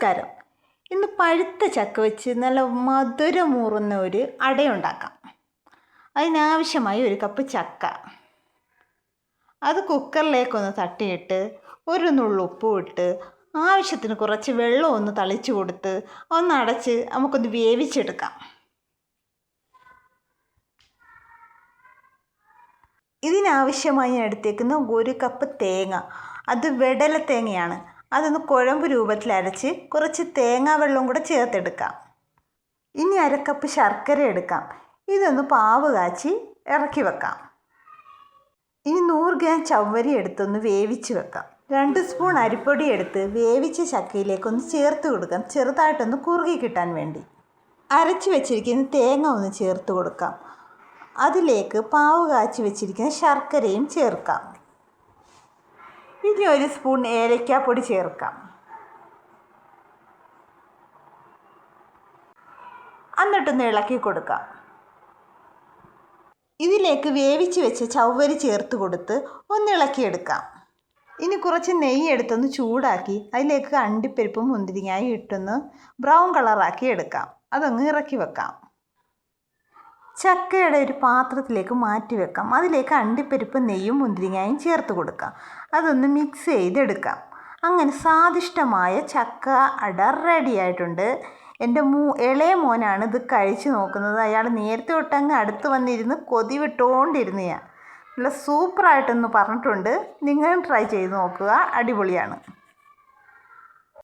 നമസ്കാരം. ഇന്ന് പഴുത്ത ചക്ക വെച്ച് നല്ല മധുരമൂറുന്ന ഒരു അടയുണ്ടാക്കാം. അതിനാവശ്യമായി ഒരു കപ്പ് ചക്ക. അത് കുക്കറിലേക്കൊന്ന് തട്ടിയിട്ട് ഒരു നുള്ളു ഉപ്പും ഇട്ട് ആവശ്യത്തിന് കുറച്ച് വെള്ളം ഒന്ന് തളിച്ചു കൊടുത്ത് ഒന്ന് അടച്ച് നമുക്കൊന്ന് വേവിച്ചെടുക്കാം. ഇതിനാവശ്യമായി എടുത്തേക്കുന്ന ഒരു കപ്പ് തേങ്ങ. അത് വെടല തേങ്ങയാണ്. അതൊന്ന് കുഴമ്പ് രൂപത്തിൽ അരച്ച് കുറച്ച് തേങ്ങാ വെള്ളം കൂടെ ചേർത്തെടുക്കാം. ഇനി അരക്കപ്പ് ശർക്കര എടുക്കാം. ഇതൊന്ന് പാവ് കാച്ചി ഇറക്കി വെക്കാം. ഇനി 100 ഗ്രാം ചവ്വരി എടുത്തൊന്ന് വേവിച്ച് വെക്കാം. 2 സ്പൂൺ അരിപ്പൊടി എടുത്ത് വേവിച്ച ചക്കയിലേക്കൊന്ന് ചേർത്ത് കൊടുക്കാം, ചെറുതായിട്ടൊന്ന് കുറുകി കിട്ടാൻ വേണ്ടി. അരച്ച് വെച്ചിരിക്കുന്ന തേങ്ങ ഒന്ന് ചേർത്ത് കൊടുക്കാം. അതിലേക്ക് പാവ് കാച്ചി വെച്ചിരിക്കുന്ന ശർക്കരയും ചേർക്കാം. ഇനി 1 സ്പൂൺ ഏലക്കാപ്പൊടി ചേർക്കാം. എന്നിട്ടൊന്ന് ഇളക്കി കൊടുക്കാം. ഇതിലേക്ക് വേവിച്ച് വെച്ച ചവ്വരി ചേർത്ത് കൊടുത്ത് ഒന്ന് ഇളക്കിയെടുക്കാം. ഇനി കുറച്ച് നെയ്യ് എടുത്തൊന്ന് ചൂടാക്കി അതിലേക്ക് അണ്ടിപ്പരിപ്പും മുന്തിരിങ്ങായും ഇട്ടൊന്ന് ബ്രൗൺ കളറാക്കി എടുക്കാം. അതങ്ങ് ഇറക്കി വെക്കാം. ചക്കയുടെ ഒരു പാത്രത്തിലേക്ക് മാറ്റി വെക്കാം. അതിലേക്ക് അണ്ടിപ്പരിപ്പ്, നെയ്യും മുന്തിരിങ്ങായും ചേർത്ത് കൊടുക്കാം. അതൊന്ന് മിക്സ് ചെയ്തെടുക്കാം. അങ്ങനെ സ്വാദിഷ്ടമായ ചക്ക അട റെഡി ആയിട്ടുണ്ട്. എൻ്റെ ഇളയ മോനാണ് ഇത് കഴിച്ച് നോക്കുന്നത്. അയാൾ നേരത്തെ തൊട്ടങ്ങ് അടുത്ത് വന്നിരുന്ന് കൊതി വിട്ടുകൊണ്ടിരുന്നതാണ്. നല്ല സൂപ്പറായിട്ടൊന്ന് പറഞ്ഞിട്ടുണ്ട്. നിങ്ങളും ട്രൈ ചെയ്ത് നോക്കുക, അടിപൊളിയാണ്.